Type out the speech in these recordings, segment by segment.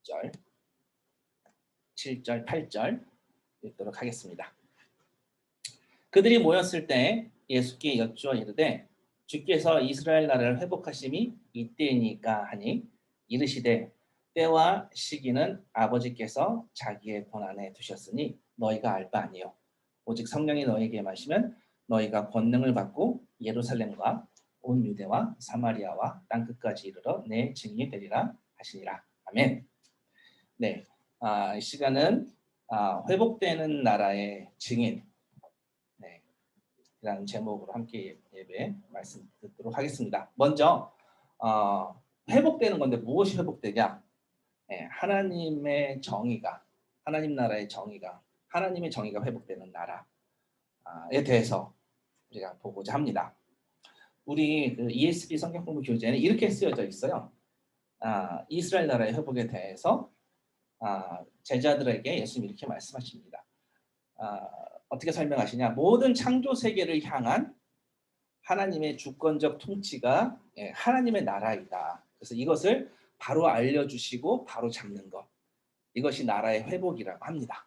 6절, 7절, 8절 읽도록 하겠습니다. 그들이 모였을 때 예수께 여쭈어 이르되 주께서 이스라엘 나라를 회복하심이 이때이니까 하니 이르시되 때와 시기는 아버지께서 자기의 권한에 두셨으니 너희가 알 바 아니요 오직 성령이 너희에게 마시면 너희가 권능을 받고 예루살렘과 온 유대와 사마리아와 땅끝까지 이르러 내 증인이 되리라 하시니라. 아멘. 네, 이 시간은 회복되는 나라의 증인, 네, 이라는 제목으로 함께 예배 말씀 듣도록 하겠습니다. 먼저 회복되는 건데 무엇이 회복되냐? 네, 하나님의 정의가, 하나님 나라의 정의가, 하나님의 정의가 회복되는 나라에 대해서 우리가 보고자 합니다. 우리 그 ESV 성경 공부 교재에는 이렇게 쓰여져 있어요. 이스라엘 나라의 회복에 대해서 제자들에게 예수님이 이렇게 말씀하십니다. 어떻게 설명하시냐? 모든 창조 세계를 향한 하나님의 주권적 통치가 하나님의 나라이다. 그래서 이것을 바로 알려주시고 바로 잡는 것. 이것이 나라의 회복이라고 합니다.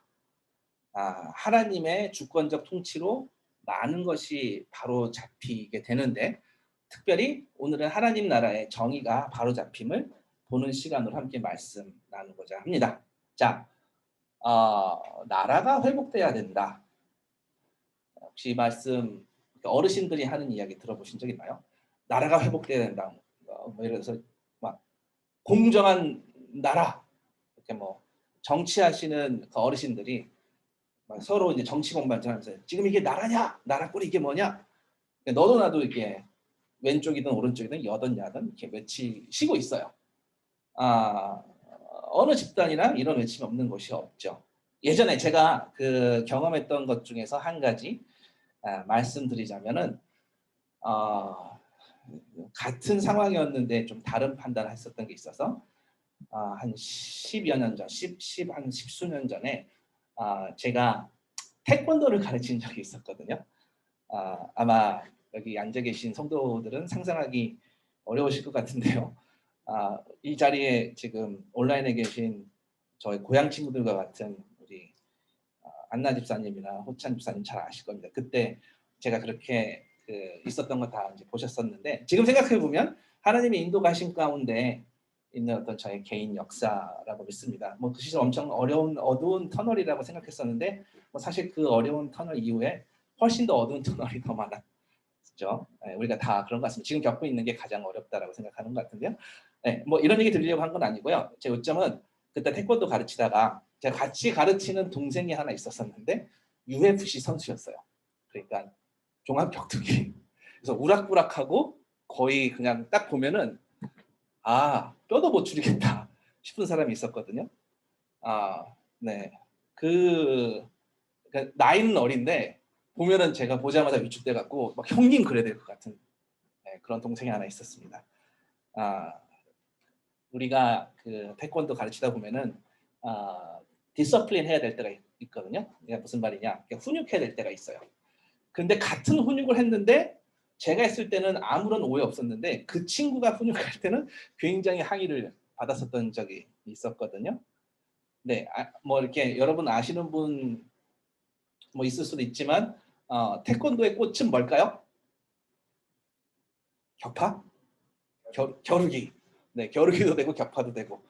하나님의 주권적 통치로 많은 것이 바로 잡히게 되는데 특별히 오늘은 하나님 나라의 정의가 바로 잡힘을 보는 시간으로 함께 말씀 나누고자 합니다. 자, 나라가 회복돼야 된다. 혹시 이 말씀 어르신들이 하는 이야기 들어보신 적 있나요? 나라가 회복돼야 된다. 뭐 예를 들어서 막 공정한 나라 이렇게 뭐 정치하시는 그 어르신들이 막 서로 이제 정치 공방하면서 지금 이게 나라냐? 나라 꼴이 이게 뭐냐? 너도 나도 이렇게 왼쪽이든 오른쪽이든 여든 야든 이렇게 외치시고 있어요. 어느 집단이나 이런 외침이 없는 곳이 없죠. 예전에 제가 그 경험했던 것 중에서 한 가지 말씀드리자면은 같은 상황이었는데 좀 다른 판단을 했었던 게 있어서 한 10여 년 전, 한 십수년 전에 제가 태권도를 가르친 적이 있었거든요. 아마 여기 앉아 계신 성도들은 상상하기 어려우실 것 같은데요. 이 자리에 지금 온라인에 계신 저희 고향 친구들과 같은 우리 안나 집사님이나 호찬 집사님 잘 아실 겁니다. 그때 제가 그렇게 있었던 거 다 이제 보셨었는데 지금 생각해 보면 하나님의 인도가심 가운데 있는 어떤 저의 개인 역사라고 믿습니다. 뭐 그 시절 엄청 어려운 어두운 터널이라고 생각했었는데 뭐 사실 그 어려운 터널 이후에 훨씬 더 어두운 터널이 더 많았죠. 우리가 다 그런 것 같습니다. 지금 겪고 있는 게 가장 어렵다라고 생각하는 것 같은데요. 뭐 이런 얘기 드리려고 한 건 아니고요. 제 요점은 그때 태권도 가르치다가 제가 같이 가르치는 동생이 하나 있었었는데 UFC 선수였어요. 그러니까 종합격투기. 그래서 우락부락하고 거의 그냥 딱 보면은 뼈도 못 추리겠다 싶은 사람이 있었거든요. 네. 그러니까 나이는 어린데 보면은 제가 보자마자 위축돼 갖고 막 형님 그래야 될 것 같은 그런 동생이 하나 있었습니다. 우리가 그 태권도 가르치다 보면은 디서플린 해야 될 때가 있거든요. 이게 무슨 말이냐? 훈육해야 될 때가 있어요. 근데 같은 훈육을 했는데 제가 했을 때는 아무런 오해 없었는데 그 친구가 훈육할 때는 굉장히 항의를 받았었던 적이 있었거든요. 네, 뭐 이렇게 여러분 아시는 분 뭐 있을 수도 있지만 태권도의 꽃은 뭘까요? 격파? 겨루기. 네, 겨루기도 되고 격파도 되고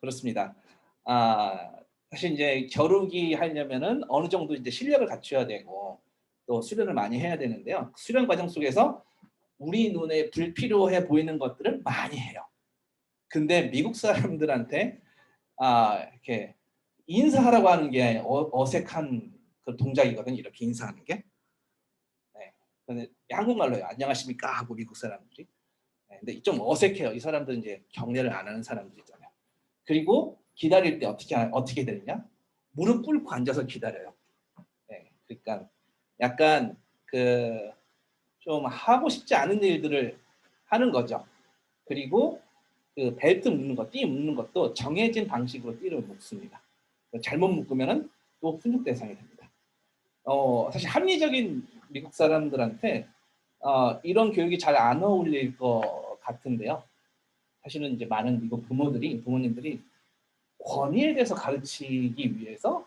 그렇습니다. 사실 이제 겨루기 하려면은 어느 정도 이제 실력을 갖춰야 되고 또 수련을 많이 해야 되는데요. 수련 과정 속에서 우리 눈에 불필요해 보이는 것들을 많이 해요. 근데 미국 사람들한테 이렇게 인사하라고 하는 게 어색한 그 동작이거든요. 이렇게 인사하는 게. 네. 근데 한국말로요. 안녕하십니까 하고 미국 사람들이. 네. 근데 좀 어색해요. 이 사람들은 이제 경례를 안 하는 사람들이잖아요. 그리고 기다릴 때 어떻게 되느냐? 무릎 꿇고 앉아서 기다려요. 네. 그러니까 약간 좀 하고 싶지 않은 일들을 하는 거죠. 그리고 그 벨트 묶는 것, 띠 묶는 것도 정해진 방식으로 띠를 묶습니다. 잘못 묶으면은 또 훈육 대상이 됩니다. 사실 합리적인 미국 사람들한테 이런 교육이 잘 안 어울릴 것 같은데요. 사실은 이제 많은 미국 부모님들이 권위에 대해서 가르치기 위해서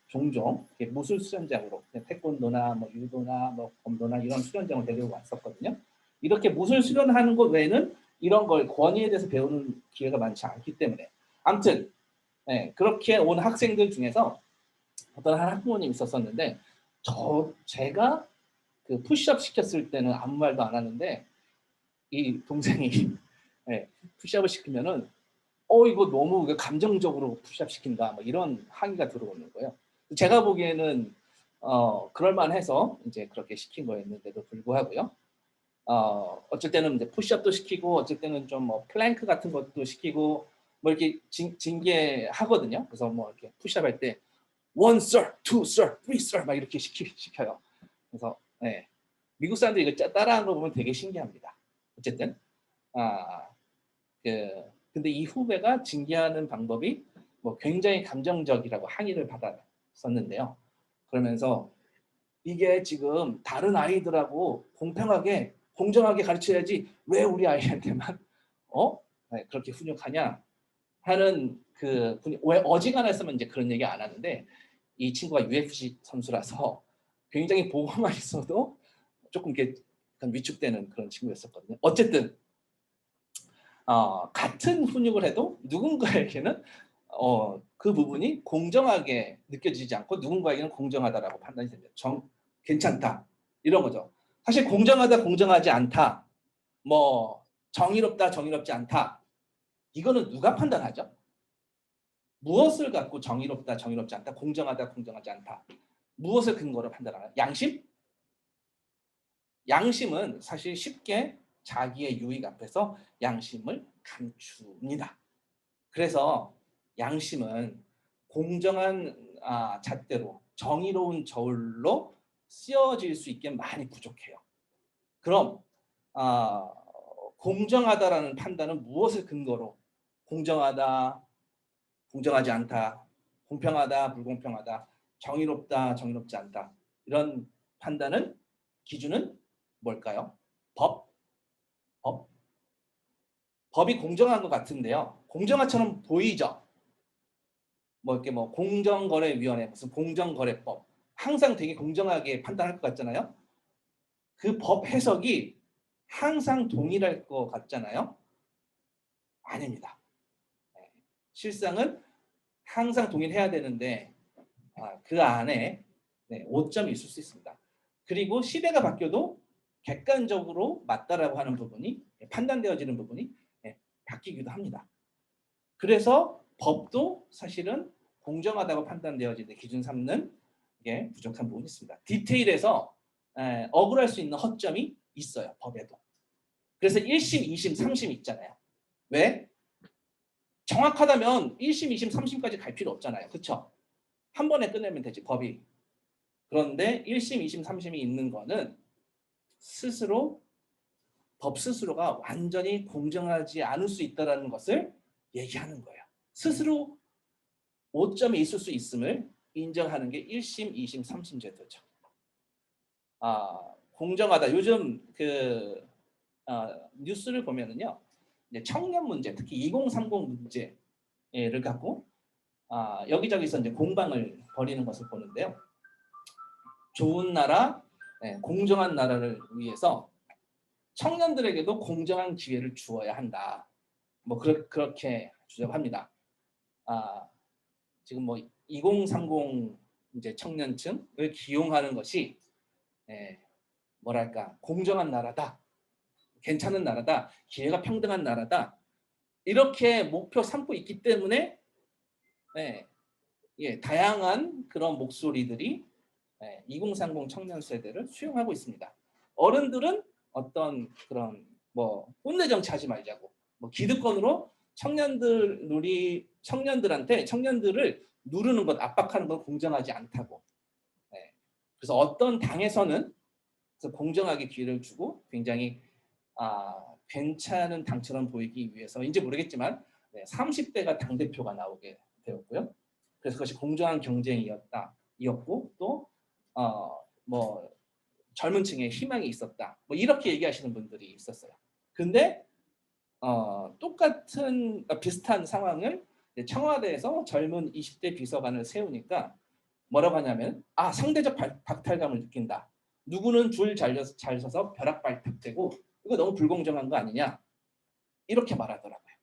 종종 무술 수련장으로 태권도나 뭐 유도나 뭐 검도나 이런 수련장을 데리고 왔었거든요. 이렇게 무술 수련하는 것 외에는 이런 걸 권위에 대해서 배우는 기회가 많지 않기 때문에 아무튼 그렇게 온 학생들 중에서 어떤 한 학부모님이 있었었는데 제가 그 푸시업 시켰을 때는 아무 말도 안 하는데 이 동생이 푸시업을 시키면은 이거 너무 감정적으로 푸시업 시킨다 뭐 이런 항의가 들어오는 거예요. 제가 보기에는 그럴 만해서 이제 그렇게 시킨 거였는데도 불구하고요. 어쩔 때는 이제 푸시업도 시키고 어쩔 때는 좀 뭐 플랭크 같은 것도 시키고 뭐 이렇게 징계하거든요. 그래서 뭐 이렇게 푸시업 할 때 one sir, two sir, three sir 막 이렇게 시켜요. 그래서 미국 사람들이 이거 따라하는 거 보면 되게 신기합니다. 어쨌든 근데 이 후배가 징계하는 방법이 뭐 굉장히 감정적이라고 항의를 받았었는데요. 그러면서 이게 지금 다른 아이들하고 공평하게 공정하게 가르쳐야지 왜 우리 아이한테만 그렇게 훈육하냐 하는 왜 어지간했으면 이제 그런 얘기 안 하는데 이 친구가 UFC 선수라서 굉장히 보고만 있어도 조금 이렇게 위축되는 그런 친구였었거든요. 어쨌든 같은 훈육을 해도 누군가에게는 그 부분이 공정하게 느껴지지 않고 누군가에게는 공정하다라고 판단이 됩니다. 괜찮다 이런 거죠. 사실 공정하다 공정하지 않다 뭐 정의롭다 정의롭지 않다 이거는 누가 판단하죠? 무엇을 갖고 정의롭다 정의롭지 않다 공정하다 공정하지 않다 무엇을 근거로 판단하나? 양심? 양심은 사실 쉽게 자기의 유익 앞에서 양심을 감춥니다. 그래서 양심은 공정한 잣대로 정의로운 저울로 쓰여질 수 있게 많이 부족해요. 그럼 공정하다라는 판단은 무엇을 근거로 공정하다, 공정하지 않다, 공평하다, 불공평하다, 정의롭다, 정의롭지 않다 이런 판단은 기준은 뭘까요? 법이 공정한 것 같은데요. 공정한처럼 보이죠. 뭐 이렇게 뭐 공정거래위원회 무슨 공정거래법 항상 되게 공정하게 판단할 것 같잖아요. 그 법 해석이 항상 동일할 것 같잖아요. 아닙니다. 실상은 항상 동일해야 되는데 그 안에 오점이 있을 수 있습니다. 그리고 시대가 바뀌어도 객관적으로 맞다라고 하는 부분이 판단되어지는 부분이 바뀌기도 합니다. 그래서 법도 사실은 공정하다고 판단되어지는 기준 삼는 게 부족한 부분이 있습니다. 디테일에서 억울할 수 있는 허점이 있어요. 법에도. 그래서 1심, 2심, 3심 있잖아요. 왜? 정확하다면 1심, 2심, 3심까지 갈 필요 없잖아요. 그렇죠? 한 번에 끝내면 되지 법이. 그런데 1심, 2심, 3심이 있는 거는 법 스스로가 완전히 공정하지 않을 수 있다는 것을 얘기하는 거예요. 스스로 오점이 있을 수 있음을 인정하는 게 1심, 2심, 3심 제도죠. 공정하다. 요즘 뉴스를 보면은요. 청년 문제, 특히 2030 문제를 갖고 여기저기서 이제 공방을 벌이는 것을 보는데요. 좋은 나라, 공정한 나라를 위해서 청년들에게도 공정한 기회를 주어야 한다. 뭐 그렇게 주장합니다. 지금 뭐 2030 이제 청년층을 기용하는 것이 뭐랄까 공정한 나라다, 괜찮은 나라다, 기회가 평등한 나라다 이렇게 목표 삼고 있기 때문에 다양한 그런 목소리들이 2030 청년 세대를 수용하고 있습니다. 어른들은 어떤 그런 뭐 꼰대 정치하지 말자고 뭐 기득권으로 청년들을 누르는 것 압박하는 건 공정하지 않다고. 그래서 어떤 당에서는 공정하게 기회를 주고 굉장히 괜찮은 당처럼 보이기 위해서인지 모르겠지만 30대가 당대표가 나오게 되었고요. 그래서 그것이 공정한 경쟁이었고 또 뭐 젊은 층에 희망이 있었다. 뭐 이렇게 얘기하시는 분들이 있었어요. 근데 똑같은 비슷한 상황을 청와대에서 젊은 20대 비서관을 세우니까 뭐라고 하냐면 상대적 박탈감을 느낀다. 누구는 줄 잘 서서 벼락 발탁되고 이거 너무 불공정한 거 아니냐. 이렇게 말하더라고요.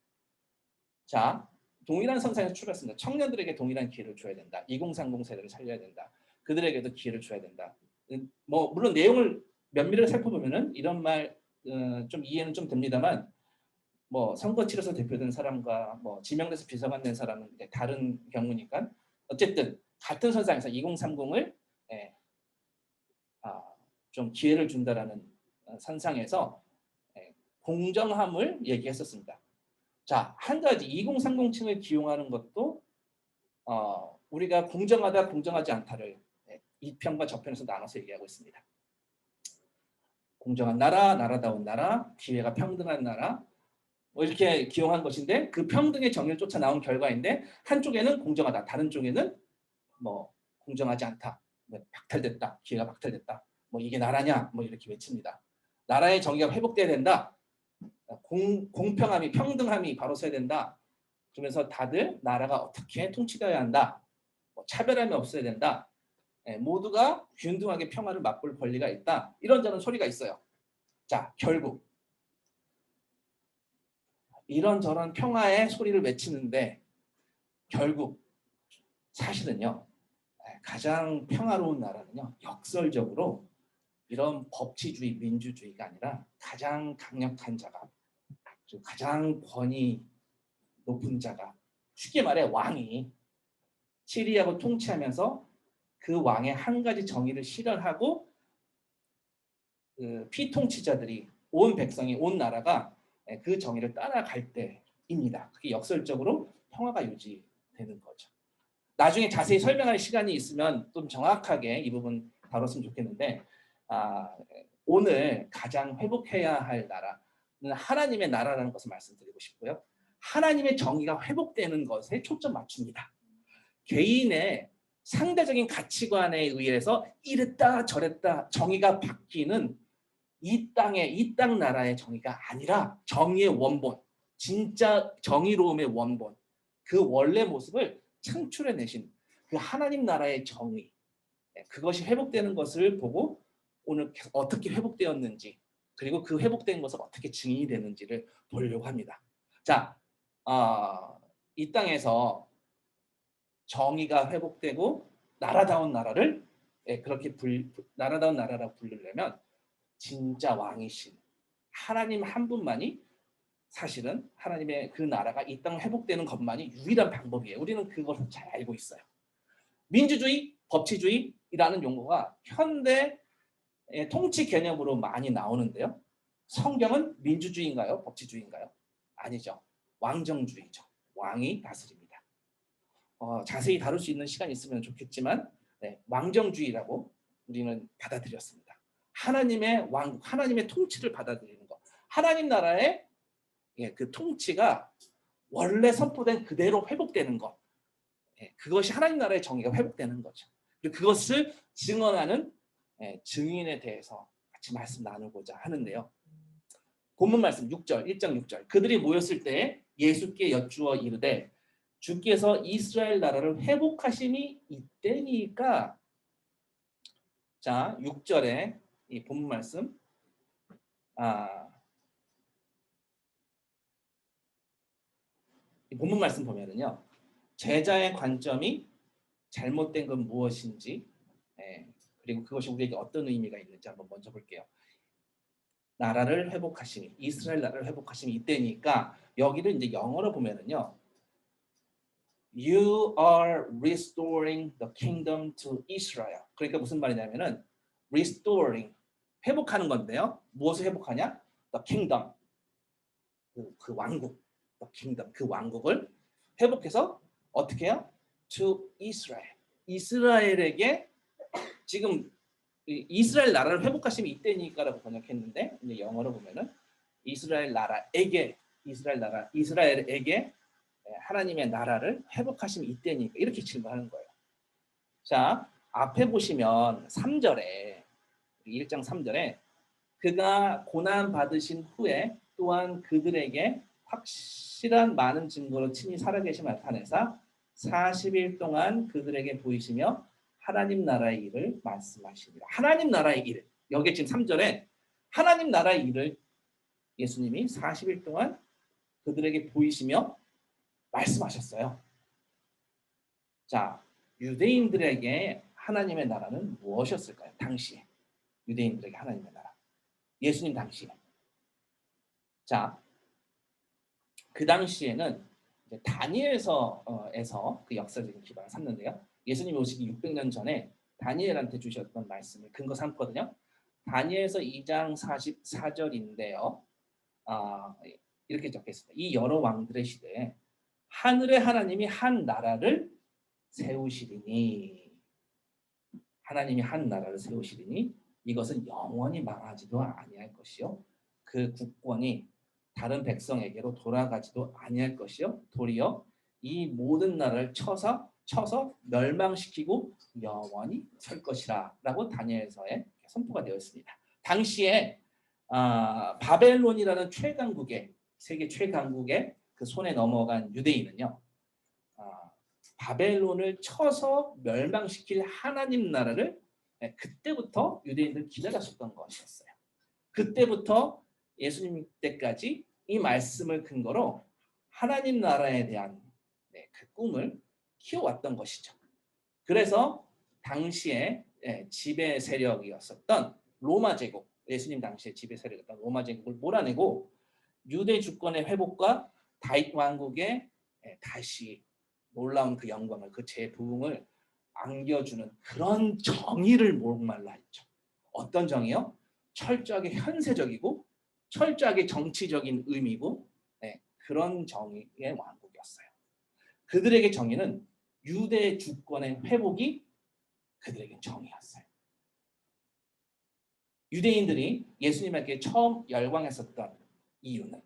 자, 동일한 선상에서 출발했습니다. 청년들에게 동일한 기회를 줘야 된다. 2030 세대를 살려야 된다. 그들에게도 기회를 줘야 된다. 뭐 물론 내용을 면밀하게 살펴보면은 이런 말 좀 이해는 좀 됩니다만 뭐 선거 치러서 대표된 사람과 뭐 지명돼서 비서관 된 사람은 다른 경우니까 어쨌든 같은 선상에서 2030을 좀 기회를 준다라는 선상에서 공정함을 얘기했었습니다. 자, 한 가지 2030층을 기용하는 것도 우리가 공정하다, 공정하지 않다를 이 편과 저 편에서 나눠서 얘기하고 있습니다. 공정한 나라, 나라다운 나라, 기회가 평등한 나라, 뭐 이렇게 기용한 것인데 그 평등의 정의를 쫓아 나온 결과인데 한쪽에는 공정하다, 다른 쪽에는 뭐 공정하지 않다, 박탈됐다, 기회가 박탈됐다, 뭐 이게 나라냐, 뭐 이렇게 외칩니다. 나라의 정의가 회복돼야 된다. 공평함이 평등함이 바로 서야 된다. 그러면서 다들 나라가 어떻게 통치되어야 한다. 뭐 차별함이 없어야 된다. 모두가 균등하게 평화를 맛볼 권리가 있다. 이런저런 소리가 있어요. 자, 결국 이런저런 평화의 소리를 외치는데 결국 사실은요. 가장 평화로운 나라는요. 역설적으로 이런 법치주의, 민주주의가 아니라 가장 강력한 자가 가장 권위 높은 자가 쉽게 말해 왕이 치리하고 통치하면서 그 왕의 한 가지 정의를 실현하고 그 피통치자들이 온 백성이 온 나라가 그 정의를 따라갈 때입니다. 그게 역설적으로 평화가 유지되는 거죠. 나중에 자세히 설명할 시간이 있으면 좀 정확하게 이 부분 다뤘으면 좋겠는데 오늘 가장 회복해야 할 나라는 하나님의 나라라는 것을 말씀드리고 싶고요. 하나님의 정의가 회복되는 것에 초점 맞춥니다. 개인의 상대적인 가치관에 의해서 이랬다 저랬다 정의가 바뀌는 이 땅 나라의 정의가 아니라 정의의 원본, 진짜 정의로움의 원본, 그 원래 모습을 창출해내신 그 하나님 나라의 정의, 그것이 회복되는 것을 보고 오늘 어떻게 회복되었는지 그리고 그 회복된 것을 어떻게 증인이 되는지를 보려고 합니다. 자, 이 땅에서 정의가 회복되고 나라다운 나라를 그렇게 나라다운 나라라고 부르려면 진짜 왕이신 하나님 한 분만이 사실은 하나님의 그 나라가 이 땅 회복되는 것만이 유일한 방법이에요. 우리는 그것을 잘 알고 있어요. 민주주의, 법치주의라는 용어가 현대 통치 개념으로 많이 나오는데요. 성경은 민주주의인가요? 법치주의인가요? 아니죠. 왕정주의죠. 왕이 다스립니다. 자세히 다룰 수 있는 시간이 있으면 좋겠지만 왕정주의라고 우리는 받아들였습니다. 하나님의 왕국, 하나님의 통치를 받아들이는 것. 하나님 나라의 그 통치가 원래 선포된 그대로 회복되는 것. 그것이 하나님 나라의 정의가 회복되는 거죠. 그리고 그것을 증언하는 증인에 대해서 같이 말씀 나누고자 하는데요. 본문 말씀 6절, 1장 6절. 그들이 모였을 때 예수께 여쭈어 이르되 주께서 이스라엘 나라를 회복하심이 이때니까. 자, 6절에 이 본문 말씀 이 본문 말씀 보면은요. 제자의 관점이 잘못된 건 무엇인지 그리고 그것이 우리에게 어떤 의미가 있는지 한번 먼저 볼게요. 나라를 회복하심이 이스라엘 나라를 회복하심이 이때니까 여기를 이제 영어로 보면은요. You are restoring the kingdom to Israel. 그러니까 무슨 말이냐면은 restoring 회복하는 건데요. 무엇을 회복하냐? The kingdom 그 왕국, the kingdom 그 왕국을 회복해서 어떻게 해요? To Israel. 이스라엘에게 지금 이스라엘 나라를 회복하시면 이때니까라고 번역했는데 이제 영어로 보면은 이스라엘에게 하나님의 나라를 회복하시면 이때니까 이렇게 질문하는 거예요. 자, 앞에 보시면 3절에 1장 3절에 그가 고난 받으신 후에 또한 그들에게 확실한 많은 증거로 친히 살아계심 나타내사 40일 동안 그들에게 보이시며 하나님 나라의 일을 말씀하시니라. 하나님 나라의 일. 여기 지금 3절에 하나님 나라의 일을 예수님이 40일 동안 그들에게 보이시며 말씀하셨어요. 자, 유대인들에게 하나님의 나라는 무엇이었을까요? 당시에. 유대인들에게 하나님의 나라. 예수님 당시에. 자, 그 당시에는 이제 다니엘서에서 그 역사적인 기반을 삼는데요. 예수님이 오시기 600년 전에 다니엘한테 주셨던 말씀을 근거 삼거든요. 다니엘서 2장 44절인데요. 이렇게 적혀있습니다. 이 여러 왕들의 시대에 하늘의 하나님이 한 나라를 세우시리니, 하나님이 한 나라를 세우시리니 이것은 영원히 망하지도 아니할 것이요 그 국권이 다른 백성에게로 돌아가지도 아니할 것이요 도리어 이 모든 나라를 쳐서 멸망시키고 영원히 설 것이라 라고 다니엘서에 선포가 되어 있습니다. 당시에 바벨론이라는 최강국의 세계 최강국의 그 손에 넘어간 유대인은요, 바벨론을 쳐서 멸망시킬 하나님 나라를 그때부터 유대인들 기다렸었던 것이었어요. 그때부터 예수님 때까지 이 말씀을 근거로 하나님 나라에 대한 그 꿈을 키워왔던 것이죠. 그래서 당시에 지배 세력이었었던 로마 제국, 예수님 당시에 지배 세력이었던 로마 제국을 몰아내고 유대 주권의 회복과 다윗 왕국의 다시 놀라운 그 영광을, 그 재부흥을 안겨주는 그런 정의를 목말라 했죠. 어떤 정의요? 철저하게 현세적이고 철저하게 정치적인 의미고 그런 정의의 왕국이었어요. 그들에게 정의는 유대 주권의 회복이 그들에게 정의였어요. 유대인들이 예수님에게 처음 열광했었던 이유는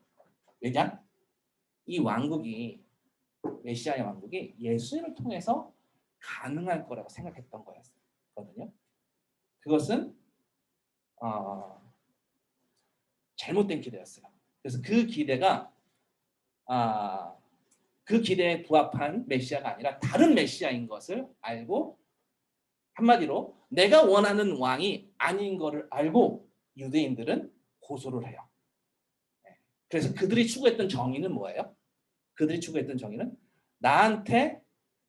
왜냐? 이 왕국이, 메시아의 왕국이 예수님을 통해서 가능할 거라고 생각했던 거였거든요. 그것은 잘못된 기대였어요. 그래서 그 기대가 그 기대에 부합한 메시아가 아니라 다른 메시아인 것을 알고, 한마디로 내가 원하는 왕이 아닌 것을 알고 유대인들은 고소를 해요. 그래서 그들이 추구했던 정의는 뭐예요? 그들이 추구했던 정의는 나한테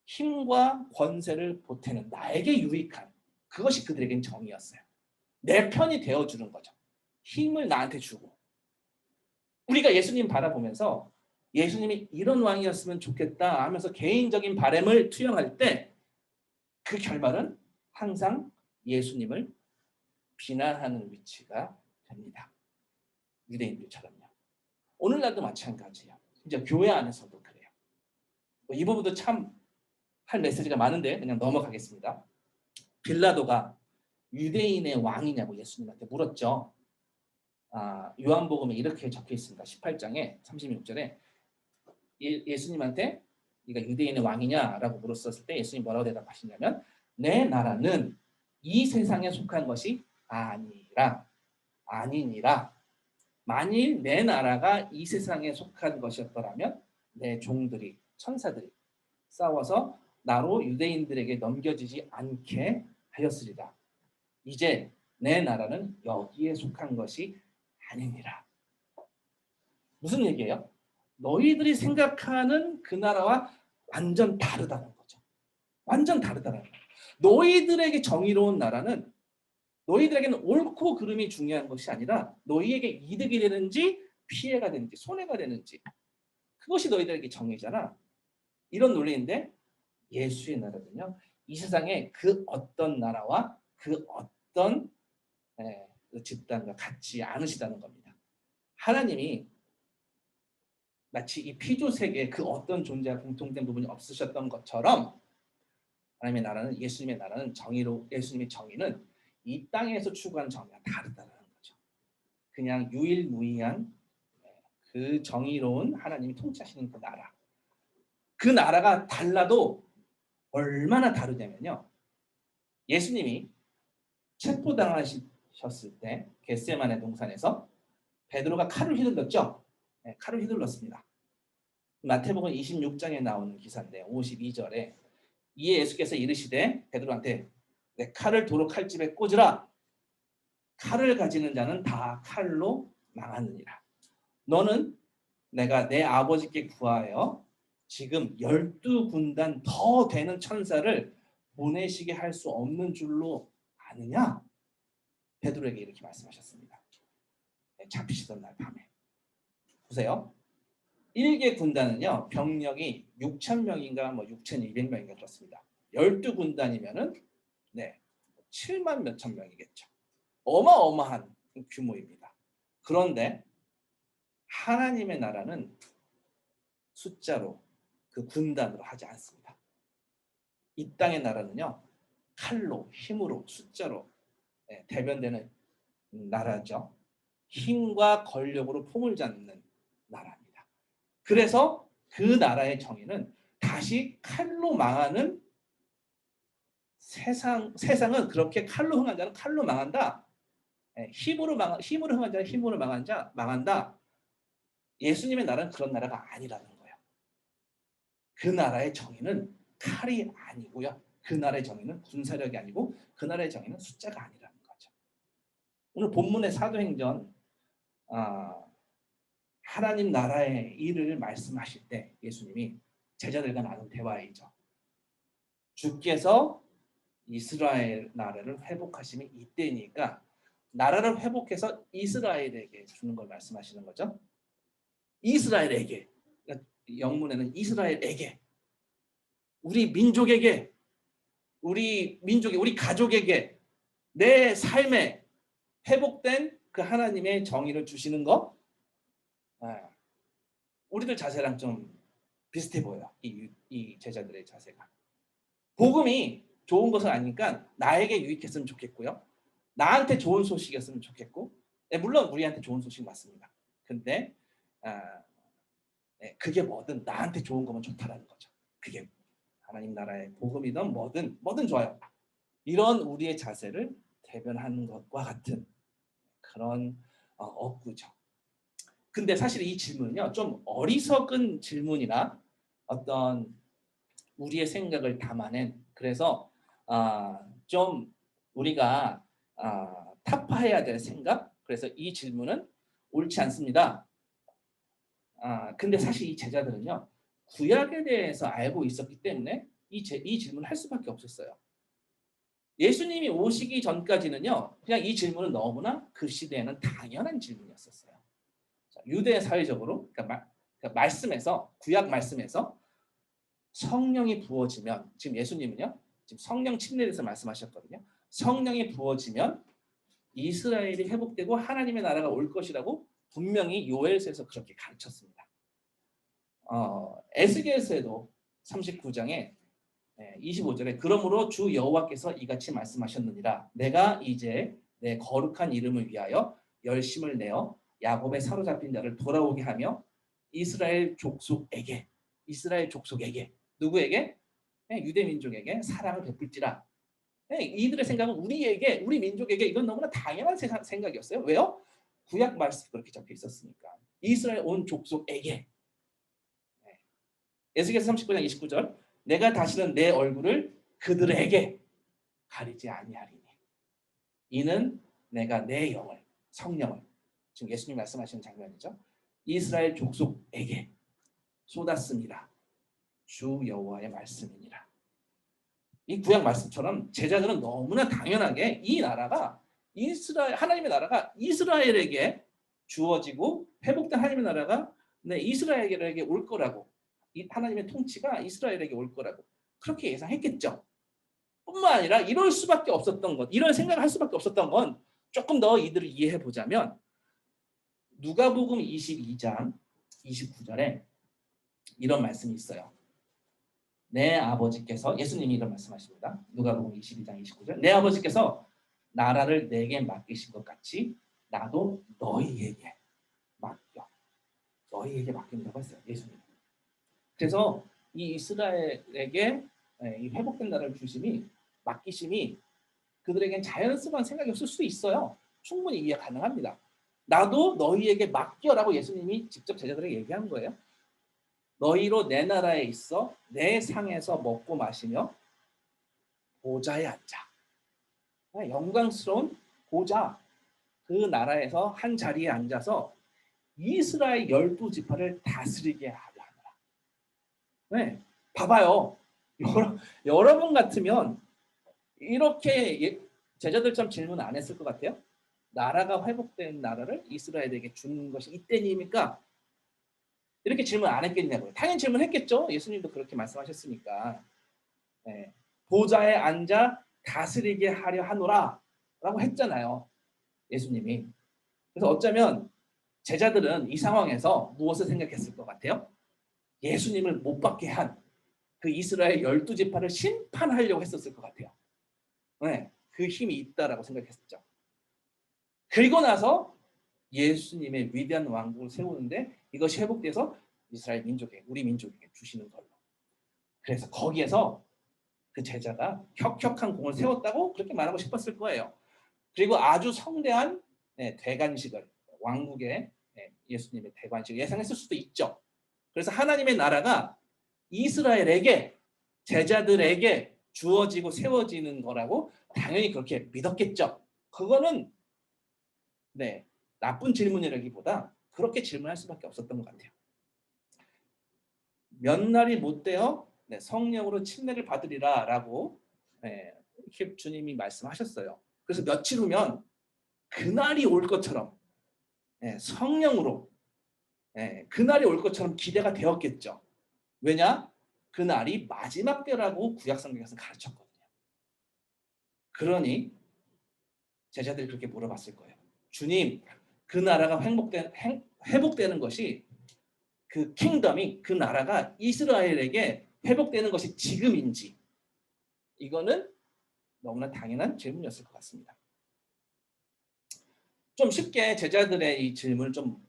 힘과 권세를 보태는 나에게 유익한, 그것이 그들에겐 정의였어요. 내 편이 되어주는 거죠. 힘을 나한테 주고. 우리가 예수님 바라보면서 예수님이 이런 왕이었으면 좋겠다 하면서 개인적인 바람을 투영할 때 그 결말은 항상 예수님을 비난하는 위치가 됩니다. 유대인들처럼요. 오늘날도 마찬가지예요. 이제 교회 안에서도 그래요. 이 부분도 참 할 메시지가 많은데 그냥 넘어가겠습니다. 빌라도가 유대인의 왕이냐고 예수님한테 물었죠. 요한복음에 이렇게 적혀 있습니다. 18장에 36절에 예수님한테 네가 유대인의 왕이냐라고 물었을 때 예수님이 뭐라고 대답하시냐면 내 나라는 이 세상에 속한 것이 아니니라. 만일 내 나라가 이 세상에 속한 것이었더라면 내 종들이, 천사들이 싸워서 나로 유대인들에게 넘겨지지 않게 하였으리라. 이제 내 나라는 여기에 속한 것이 아니니라. 무슨 얘기예요? 너희들이 생각하는 그 나라와 완전 다르다는 거죠. 완전 다르다는 거예요. 너희들에게 정의로운 나라는 너희들에게는 옳고 그름이 중요한 것이 아니라 너희에게 이득이 되는지 피해가 되는지 손해가 되는지 그것이 너희들에게 정의잖아. 이런 논리인데 예수의 나라는요. 이 세상에 그 어떤 나라와 그 어떤 집단과 같지 않으시다는 겁니다. 하나님이 마치 이 피조세계에 그 어떤 존재와 공통된 부분이 없으셨던 것처럼 하나님의 나라는, 예수님의 나라는 예수님의 정의는 이 땅에서 추구하는 정의와 다르다는 거죠. 그냥 유일무이한 그 정의로운 하나님이 통치하시는 그 나라. 그 나라가 달라도 얼마나 다르냐면요. 예수님이 체포당하셨을 때 겟세마네 동산에서 베드로가 칼을 휘둘렀죠. 칼을 휘둘렀습니다. 마태복음 26장에 나오는 기사인데 52절에 이에 예수께서 이르시되 베드로한테 내 칼을 도로 칼집에 꽂으라. 칼을 가지는 자는 다 칼로 망하느니라. 너는 내가 내 아버지께 구하여 지금 12군단 더 되는 천사를 보내시게 할 수 없는 줄로 아느냐? 베드로에게 이렇게 말씀하셨습니다. 잡히시던 날 밤에. 보세요. 1개 군단은요. 병력이 6,000명인가 뭐 6,200명인가 그렇습니다. 12군단이면은 네. 7만 몇천 명이겠죠. 어마어마한 규모입니다. 그런데 하나님의 나라는 숫자로 그 군단으로 하지 않습니다. 이 땅의 나라는요. 칼로, 힘으로, 숫자로 대변되는 나라죠. 힘과 권력으로 폼을 잡는 나라입니다. 그래서 그 나라의 정의는 다시 칼로 망하는 세상은 그렇게 칼로 흥한 자는 칼로 망한다. 힘으로 흥한 자는 힘으로 망한다. 예수님의 나라는 그런 나라가 아니라는 거예요. 그 나라의 정의는 칼이 아니고요. 그 나라의 정의는 군사력이 아니고 그 나라의 정의는 숫자가 아니라는 거죠. 오늘 본문의 사도행전 하나님 나라의 일을 말씀하실 때 예수님이 제자들과 나눈 대화이죠. 주께서 이스라엘 나라를 회복하심이 이때니까 나라를 회복해서 이스라엘에게 주는 걸 말씀하시는 거죠. 이스라엘에게, 영문에는 이스라엘에게, 우리 민족에게, 우리 가족에게 내 삶에 회복된 그 하나님의 정의를 주시는 거, 우리들 자세랑 좀 비슷해 보여요. 이 제자들의 자세가. 복음이 좋은 것은 아니니까 나에게 유익했으면 좋겠고요. 나한테 좋은 소식이었으면 좋겠고, 물론 우리한테 좋은 소식 맞습니다. 근데 그게 뭐든 나한테 좋은 거면 좋다라는 거죠. 그게 하나님 나라의 복음이든 뭐든 좋아요. 이런 우리의 자세를 대변하는 것과 같은 그런 억구죠. 근데 사실 이 질문은요, 좀 어리석은 질문이나 어떤 우리의 생각을 담아낸, 그래서 좀 우리가 타파해야 될 생각, 그래서 이 질문은 옳지 않습니다. 근데 사실 이 제자들은요, 구약에 대해서 알고 있었기 때문에 이 질문을 할 수밖에 없었어요. 예수님이 오시기 전까지는요, 그냥 이 질문은 너무나 그 시대에는 당연한 질문이었었어요. 유대 사회적으로, 그러니까 말씀에서, 구약 말씀에서 성령이 부어지면, 지금 예수님은요, 지금 성령 침례에 대해서 말씀하셨거든요. 성령이 부어지면 이스라엘이 회복되고 하나님의 나라가 올 것이라고 분명히 요엘서에서 그렇게 가르쳤습니다. 에스겔서에도 39장에 25절에 그러므로 주 여호와께서 이같이 말씀하셨느니라. 내가 이제 내 거룩한 이름을 위하여 열심을 내어 야곱의 사로잡힌 자를 돌아오게 하며 이스라엘 족속에게 누구에게? 유대 민족에게 사랑을 베풀지라. 이들의 생각은 우리 민족에게 이건 너무나 당연한 생각이었어요. 왜요? 구약 말씀이 그렇게 적혀 있었으니까. 이스라엘 온 족속에게. 에스겔서 39장 29절 내가 다시는 내 얼굴을 그들에게 가리지 아니하리니 이는 내가 내 영을, 성령을, 지금 예수님 말씀하시는 장면이죠. 이스라엘 족속에게 쏟았습니다. 주 여호와의 말씀이니라. 이 구약 말씀처럼 제자들은 너무나 당연하게 이 나라가 하나님의 나라가 이스라엘에게 주어지고 회복된 하나님의 나라가 이스라엘에게 올 거라고, 이 하나님의 통치가 이스라엘에게 올 거라고 그렇게 예상했겠죠. 뿐만 아니라 이럴 수밖에 없었던 것, 이런 생각을 할 수밖에 없었던 건 조금 더 이들을 이해해 보자면 누가복음 22장 29절에 이런 말씀이 있어요. 내 아버지께서, 예수님이 이런 말씀하십니다. 누가복음 22장 29절 내 아버지께서 나라를 내게 맡기신 것 같이 나도 너희에게 맡긴다고 했어요. 예수님. 그래서 이 이스라엘에게 이 회복된 나라를 맡기심이 그들에겐 자연스러운 생각이 없을 수 있어요. 충분히 이해 가능합니다. 나도 너희에게 맡겨라고 예수님이 직접 제자들에게 얘기한 거예요. 너희로 내 나라에 있어 내 상에서 먹고 마시며 보좌에 앉아. 영광스러운 보좌, 그 나라에서 한 자리에 앉아서 이스라엘 12지파를 다스리게 하려 하노라. 네, 봐봐요. 여러분 같으면 이렇게 제자들처럼 질문 안 했을 것 같아요? 나라가 회복된 나라를 이스라엘에게 주는 것이 이때입니까? 이렇게 질문 안 했겠냐고요. 당연히 질문했겠죠. 예수님도 그렇게 말씀하셨으니까. 네. 보좌에 앉아 다스리게 하려 하노라 라고 했잖아요. 예수님이. 그래서 어쩌면 제자들은 이 상황에서 무엇을 생각했을 것 같아요? 예수님을 못 받게 한 그 이스라엘 12지파를 심판하려고 했었을 것 같아요. 네. 그 힘이 있다라고 생각했었죠. 그리고 나서 예수님의 위대한 왕국을 세우는데 이것이 회복돼서 이스라엘 민족에게, 우리 민족에게 주시는 걸로. 그래서 거기에서 그 제자가 혁혁한 공을 세웠다고 그렇게 말하고 싶었을 거예요. 그리고 아주 성대한 대관식을, 왕국의 예수님의 대관식을 예상했을 수도 있죠. 그래서 하나님의 나라가 이스라엘에게, 제자들에게 주어지고 세워지는 거라고 당연히 그렇게 믿었겠죠. 그거는 나쁜 질문이라기보다 그렇게 질문할 수밖에 없었던 것 같아요. 몇 날이 못 되어 성령으로 침례를 받으리라 라고 이렇게 주님이 말씀하셨어요. 그래서 며칠 후면 그날이 올 것처럼 성령으로 그날이 올 것처럼 기대가 되었겠죠. 왜냐? 그날이 마지막 때라고 구약성경에서 가르쳤거든요. 그러니 제자들이 그렇게 물어봤을 거예요. 주님, 그 나라가 회복되는 것이, 그 킹덤이, 그 나라가 이스라엘에게 회복되는 것이 지금인지, 이거는 너무나 당연한 질문이었을 것 같습니다. 좀 쉽게 제자들의 이 질문을 좀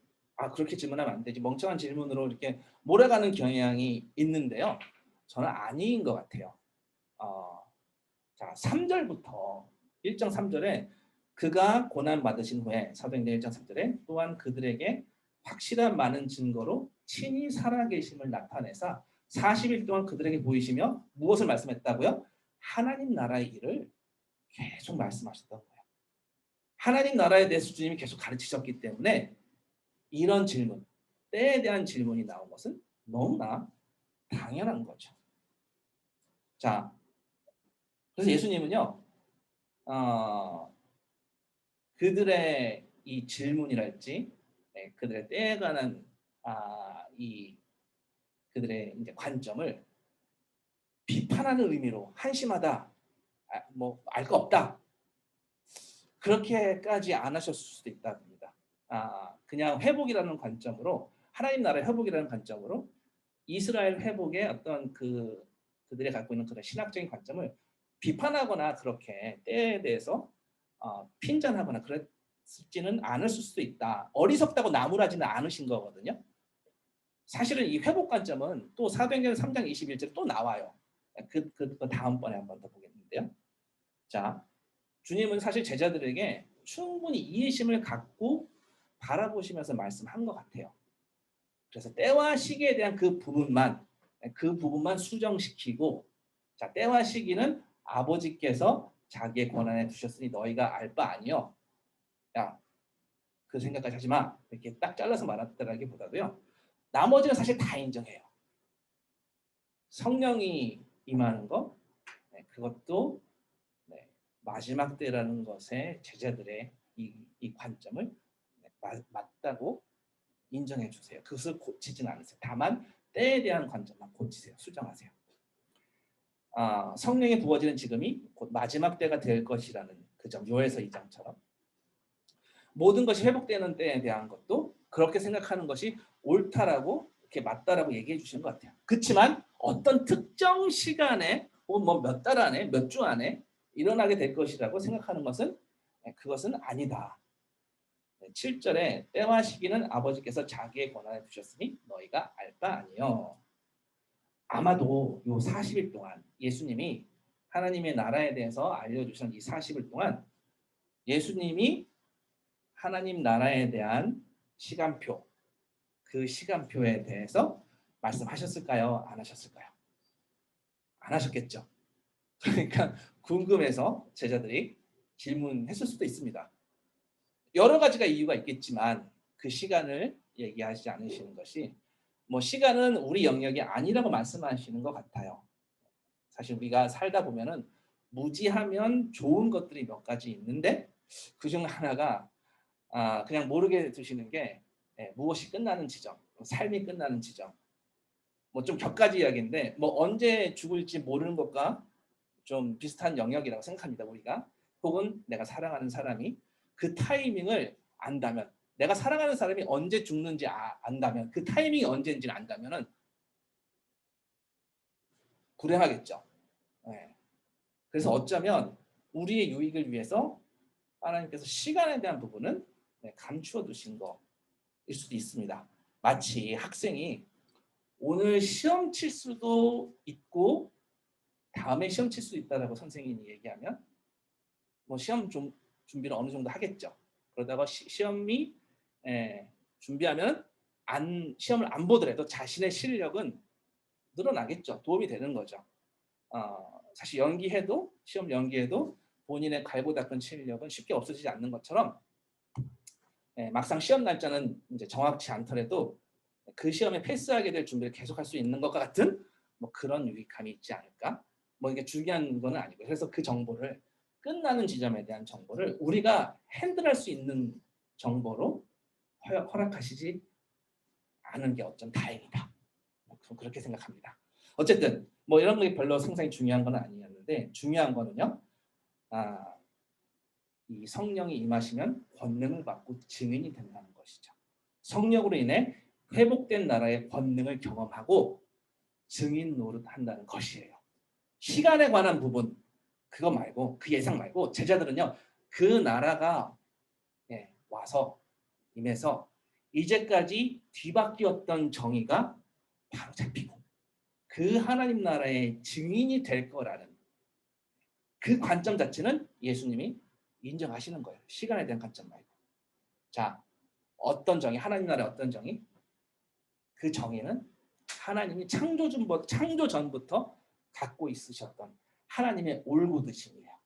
그렇게 질문하면 안 되지, 멍청한 질문으로 이렇게 몰아가는 경향이 있는데요. 저는 아닌 것 같아요. 자, 3절부터 1장 3절에 그가 고난 받으신 후에, 사도행전 1장 3절에 또한 그들에게 확실한 많은 증거로 친히 살아계심을 나타내사 40일 동안 그들에게 보이시며 무엇을 말씀했다고요? 하나님 나라의 일을 계속 말씀하셨던 거예요. 하나님 나라에 대해서 주님이 계속 가르치셨기 때문에 이런 질문, 때에 대한 질문이 나온 것은 너무나 당연한 거죠. 자, 그래서 예수님은요, 그들의 이 질문이랄지, 그들의 때에 관한 이 그들의 이제 관점을 비판하는 의미로, 한심하다, 뭐 알 거 없다, 그렇게까지 안 하셨을 수도 있답니다. 그냥 회복이라는 관점으로, 하나님 나라의 회복이라는 관점으로 이스라엘 회복의 어떤 그들이 갖고 있는 그런 신학적인 관점을 비판하거나 그렇게 때에 대해서 핀잔하거나 그랬지는 않았을 수도 있다. 어리석다고 나무라지는 않으신 거거든요. 사실은 이 회복 관점은 또 사도행전 3장 21절에 또 나와요. 그 다음번에 한 번 더 보겠는데요. 자, 주님은 사실 제자들에게 충분히 이해심을 갖고 바라보시면서 말씀한 것 같아요. 그래서 때와 시기에 대한 그 부분만 수정시키고, 자, 때와 시기는 아버지께서 자기의 권한에 두셨으니 너희가 알 바 아니요. 야, 그 생각까지 하지 마. 이렇게 딱 잘라서 말했다라기보다도요. 나머지는 사실 다 인정해요. 성령이 임하는 거, 그것도 마지막 때라는 것에 제자들의 이 관점을 맞다고 인정해 주세요. 그것을 고치지는 않으세요. 다만 때에 대한 관점만 고치세요. 수정하세요. 성령이 부어지는 지금이 곧 마지막 때가 될 것이라는 그 점, 요에서 2장처럼 모든 것이 회복되는 때에 대한 것도 그렇게 생각하는 것이 옳다라고, 이렇게 맞다라고 얘기해 주시는 것 같아요. 그렇지만 어떤 특정 시간에 혹은 뭐 몇 달 안에, 몇 주 안에 일어나게 될 것이라고 생각하는 것은 그것은 아니다. 7절에 때와 시기는 아버지께서 자기의 권한에 두셨으니 너희가 알 바 아니요. 아마도 요 40일 동안 예수님이 하나님의 나라에 대해서 알려주신 이 40일 동안 예수님이 하나님 나라에 대한 시간표, 그 시간표에 대해서 말씀하셨을까요? 안 하셨을까요? 안 하셨겠죠. 그러니까 궁금해서 제자들이 질문했을 수도 있습니다. 여러 가지가 이유가 있겠지만 그 시간을 얘기하지 않으시는 것이 뭐 시간은 우리 영역이 아니라고 말씀하시는 것 같아요. 사실 우리가 살다 보면은 무지하면 좋은 것들이 몇 가지 있는데 그중 하나가 그냥 모르게 두시는 게 무엇이 끝나는 지점, 삶이 끝나는 지점. 뭐 좀 격가지 이야기인데 뭐 언제 죽을지 모르는 것과 좀 비슷한 영역이라고 생각합니다. 우리가 혹은 내가 사랑하는 사람이 그 타이밍을 안다면 내가 사랑하는 사람이 언제 죽는지 안다면 그 타이밍이 언제인지를 안다면은 불행하겠죠. 네. 그래서 어쩌면 우리의 유익을 위해서 하나님께서 시간에 대한 부분은 감추어 두신 거일 수도 있습니다. 마치 학생이 오늘 시험 칠 수도 있고 다음에 시험 칠 수도 있다라고 선생님이 얘기하면 뭐 시험 좀 준비를 어느 정도 하겠죠. 그러다가 시험이 준비하면 시험을 안 보더라도 자신의 실력은 늘어나겠죠. 도움이 되는 거죠. 사실 시험 연기해도 본인의 갈고 닦은 실력은 쉽게 없어지지 않는 것처럼 막상 시험 날짜는 이제 정확치 않더라도 그 시험에 패스하게 될 준비를 계속할 수 있는 것과 같은 뭐 그런 유익함이 있지 않을까? 뭐 이게 중요한 건 아니고 그래서 그 정보를 끝나는 지점에 대한 정보를 우리가 핸들할 수 있는 정보로 허락하시지 않은 게 어쩜 다행이다. 그렇게 생각합니다. 어쨌든 뭐 이런 게 별로 상당히 중요한 건 아니었는데 중요한 거는요. 이 성령이 임하시면 권능을 받고 증인이 된다는 것이죠. 성령으로 인해 회복된 나라의 권능을 경험하고 증인 노릇한다는 것이에요. 시간에 관한 부분 그거 말고 그 예상 말고 제자들은요. 그 나라가 와서 임해서 이제까지 뒤바뀌었던 정의가 바로 잡히고 그 하나님 나라의 증인이 될 거라는 그 관점 자체는 예수님이 인정하시는 거예요. 시간에 대한 관점 말고. 자, 어떤 정의? 하나님 나라의 어떤 정의? 그 정의는 하나님이 창조 전부터 갖고 있으셨던 하나님의 올곧으심이에요.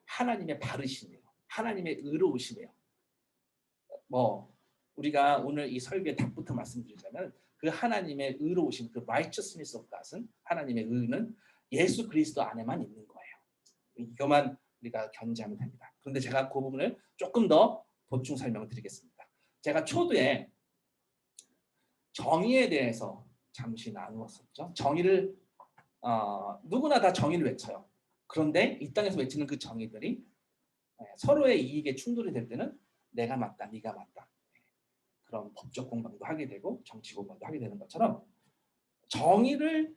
하나님의 바르심이에요. 하나님의 의로우심이에요. 뭐 우리가 오늘 이 설교의 답부터 말씀드리자면 그 하나님의 의로우심, 그 righteousness of God은 하나님의 의는 예수 그리스도 안에만 있는 거예요. 이것만 우리가 견지하면 됩니다. 그런데 제가 그 부분을 조금 더 보충 설명을 드리겠습니다. 제가 초두에 정의에 대해서 잠시 나누었었죠. 정의를 누구나 다 정의를 외쳐요. 그런데 이 땅에서 외치는 그 정의들이 서로의 이익에 충돌이 될 때는 내가 맞다, 네가 맞다. 그런 법적 공방도 하게 되고 정치 공방도 하게 되는 것처럼 정의를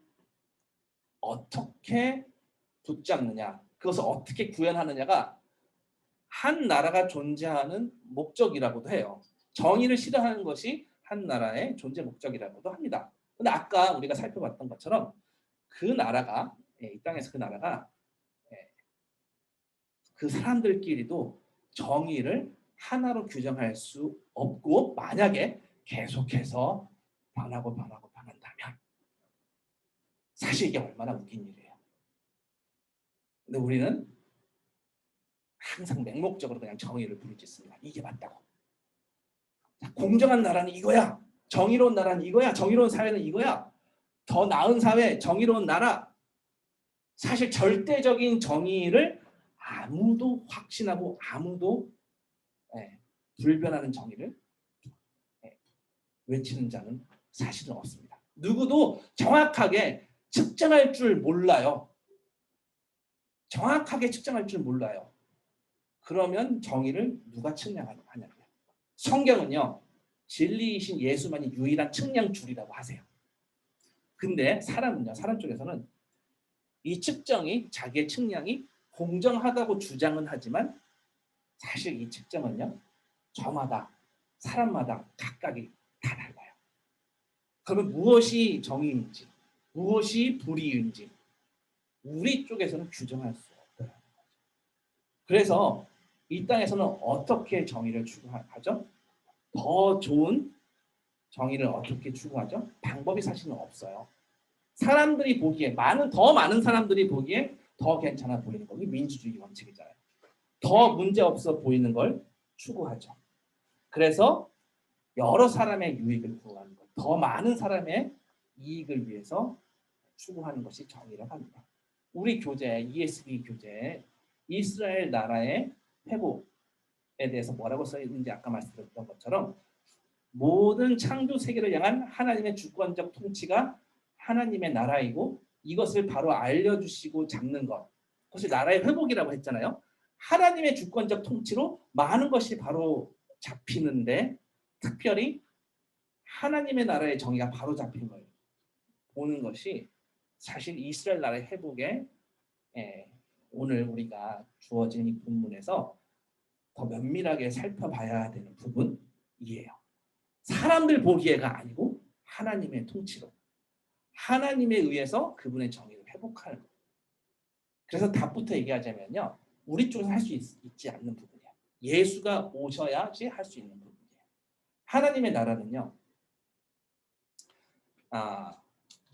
어떻게 붙잡느냐, 그것을 어떻게 구현하느냐가 한 나라가 존재하는 목적이라고도 해요. 정의를 실현하는 것이 한 나라의 존재 목적이라고도 합니다. 근데 아까 우리가 살펴봤던 것처럼 그 나라가 이 땅에서 그 나라가 그 사람들끼리도 정의를 하나로 규정할 수 없고 만약에 계속해서 변한다면 사실 이게 얼마나 웃긴 일이에요. 근데 우리는 항상 맹목적으로 그냥 정의를 부르짖습니다. 이게 맞다고. 공정한 나라는 이거야. 정의로운 나라는 이거야. 정의로운 사회는 이거야. 더 나은 사회, 정의로운 나라. 사실 절대적인 정의를 아무도 확신하고 아무도 불변하는 정의를 외치는 자는 사실은 없습니다. 누구도 정확하게 측정할 줄 몰라요. 정확하게 측정할 줄 몰라요. 그러면 정의를 누가 측량하냐고요. 성경은요. 진리이신 예수만이 유일한 측량줄이라고 하세요. 근데 사람은요. 사람 쪽에서는 이 측정이 자기의 측량이 공정하다고 주장은 하지만 사실 이 측정은요. 저마다 사람마다 각각이 다 달라요. 그러면 무엇이 정의인지 무엇이 불의인지 우리 쪽에서는 규정할 수 없어요. 그래서 이 땅에서는 어떻게 정의를 추구하죠? 더 좋은 정의를 어떻게 추구하죠? 방법이 사실은 없어요. 사람들이 보기에 더 많은 사람들이 보기에 더 괜찮아 보이는 거. 이게 민주주의 원칙이잖아요. 더 문제 없어 보이는 걸 추구하죠. 그래서 여러 사람의 유익을 구하는 것, 더 많은 사람의 이익을 위해서 추구하는 것이 정의라고 합니다. 우리 교재, ESV 교재, 이스라엘 나라의 회복에 대해서 뭐라고 써 있는지 아까 말씀드렸던 것처럼 모든 창조 세계를 향한 하나님의 주권적 통치가 하나님의 나라이고 이것을 바로 알려주시고 잡는 것. 그것이 나라의 회복이라고 했잖아요. 하나님의 주권적 통치로 많은 것이 바로 잡히는데 특별히 하나님의 나라의 정의가 바로 잡힌 걸 보는 것이 사실 이스라엘 나라의 회복에 오늘 우리가 주어진 이 본문에서 더 면밀하게 살펴봐야 되는 부분이에요. 사람들 보기에가 아니고 하나님의 통치로 하나님에 의해서 그분의 정의를 회복하는 것. 그래서 답부터 얘기하자면요. 우리 쪽에서 할 수 있지 않는 부분이에요. 예수가 오셔야지 할 수 있는 부분이에요. 하나님의 나라는요.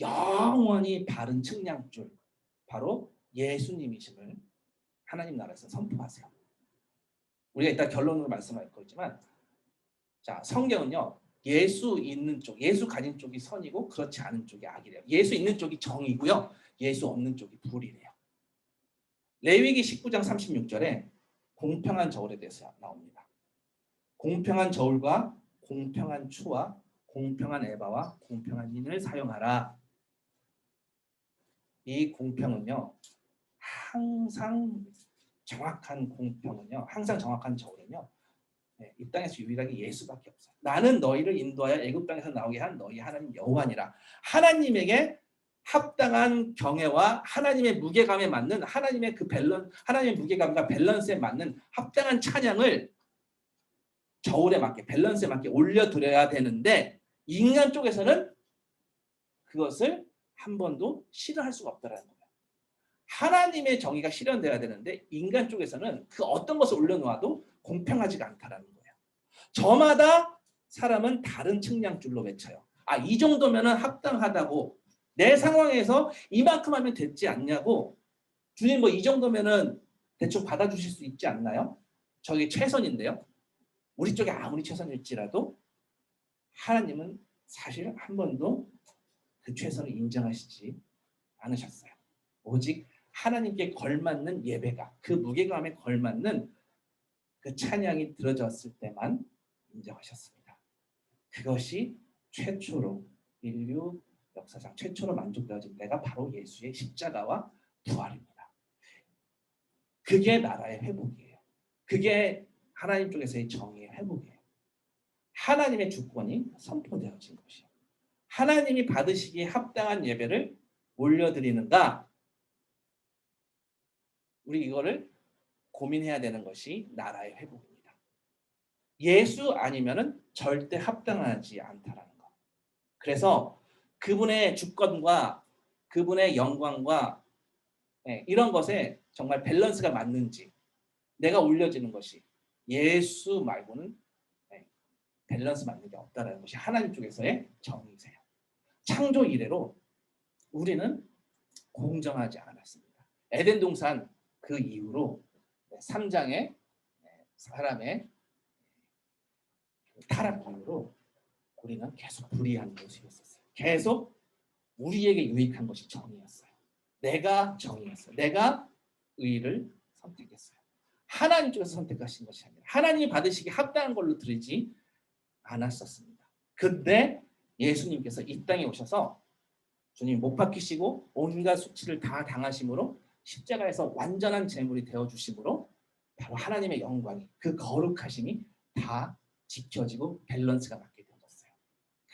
영원히 바른 측량줄 바로 예수님이심을 하나님 나라에서 선포하세요. 우리가 이따 결론으로 말씀할 거지만 자 성경은요. 예수 있는 쪽, 예수 가진 쪽이 선이고 그렇지 않은 쪽이 악이래요. 예수 있는 쪽이 정이고요. 예수 없는 쪽이 불이래요. 레위기 19장 36절에 공평한 저울에 대해서 나옵니다. 공평한 저울과 공평한 추와 공평한 에바와 공평한 인을 사용하라. 이 공평은요. 항상 정확한 공평은요. 항상 정확한 저울은요. 이 땅에서 유일하게 예수밖에 없어요. 나는 너희를 인도하여 애굽 땅에서 나오게 한 너희 하나님 여호와니라. 하나님에게 합당한 경애와 하나님의 무게감에 맞는 하나님의 그 하나님의 무게감과 밸런스에 맞는 합당한 찬양을 저울에 맞게 밸런스에 맞게 올려드려야 되는데 인간 쪽에서는 그것을 한 번도 실현할 수가 없다는 거예요. 하나님의 정의가 실현돼야 되는데 인간 쪽에서는 그 어떤 것을 올려놓아도 공평하지가 않다는 거예요. 저마다 사람은 다른 측량줄로 외쳐요. 이 정도면은 합당하다고 내 상황에서 이만큼 하면 됐지 않냐고 주님 뭐 이 정도면은 대충 받아주실 수 있지 않나요? 저게 최선인데요. 우리 쪽에 아무리 최선일지라도 하나님은 사실 한 번도 그 최선을 인정하시지 않으셨어요. 오직 하나님께 걸맞는 예배가 그 무게감에 걸맞는 그 찬양이 들어졌을 때만 인정하셨습니다. 그것이 최초로 인류 역사상 최초로 만족되어진 때가 바로 예수의 십자가와 부활입니다. 그게 나라의 회복이에요. 그게 하나님 쪽에서의 정의의 회복이에요. 하나님의 주권이 선포되어진 것이에요. 하나님이 받으시기에 합당한 예배를 올려드리는가? 우리 이거를 고민해야 되는 것이 나라의 회복입니다. 예수 아니면은 절대 합당하지 않다라는 거. 그래서 그분의 주권과 그분의 영광과 이런 것에 정말 밸런스가 맞는지 내가 올려지는 것이 예수 말고는 밸런스 맞는 게 없다라는 것이 하나님 쪽에서의 정의세요. 창조 이래로 우리는 공정하지 않았습니다. 에덴 동산 그 이후로 3장의 사람의 타락 이후로 우리는 계속 불의한 모습이었어요. 계속 우리에게 유익한 것이 정의였어요. 내가 정의였어요. 내가 의를 선택했어요. 하나님 쪽에서 선택하신 것이 아니라 하나님이 받으시기 합당한 걸로 드리지 않았었습니다. 근데 예수님께서 이 땅에 오셔서 주님 못 박히시고 온갖 수치를 다 당하심으로 십자가에서 완전한 제물이 되어주심으로 바로 하나님의 영광이 그 거룩하심이 다 지켜지고 밸런스가 맞게 되어졌어요.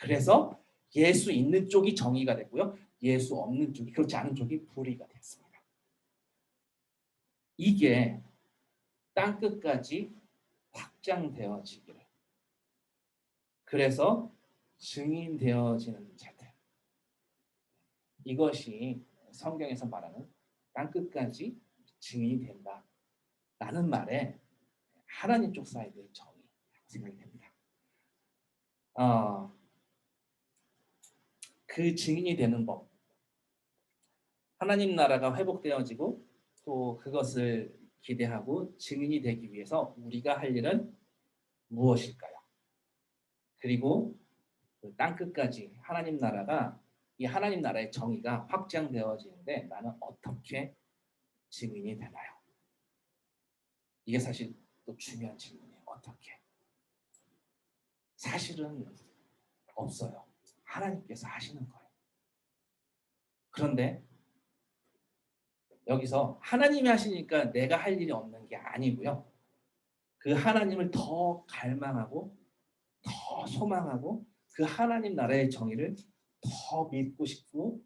그래서 예수 있는 쪽이 정의가 됐고요. 예수 없는 쪽이 그렇지 않은 쪽이 불의가 됐습니다. 이게 땅끝까지 확장되어지기를 그래서 증인되어지는 자들 이것이 성경에서 말하는 땅끝까지 증인이 된다라는 말에 하나님 쪽 사이드의 정의라고 생각이 됩니다. 그 증인이 되는 법. 하나님 나라가 회복되어지고 또 그것을 기대하고 증인이 되기 위해서 우리가 할 일은 무엇일까요? 그리고 그 땅끝까지 하나님 나라가 이 하나님 나라의 정의가 확장되어지는데 나는 어떻게 증인이 되나요? 이게 사실 또 중요한 질문이에요. 어떻게? 사실은 없어요. 하나님께서 하시는 거예요. 그런데 여기서 하나님이 하시니까 내가 할 일이 없는 게 아니고요. 그 하나님을 더 갈망하고 더 소망하고 그 하나님 나라의 정의를 더 믿고 싶고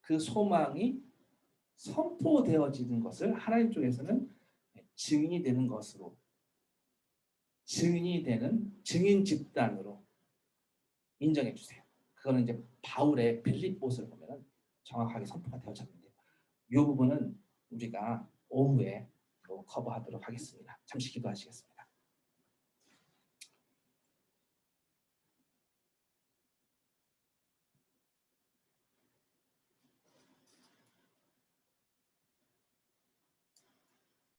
그 소망이 선포되어지는 것을 하나님 쪽에서는 증인이 되는 것으로 증인이 되는 증인 집단으로 인정해 주세요. 그거는 이제 바울의 빌립보서를 보면 정확하게 선포가 되어졌는데 이 부분은 우리가 오후에 또 커버하도록 하겠습니다. 잠시 기도하시겠습니다.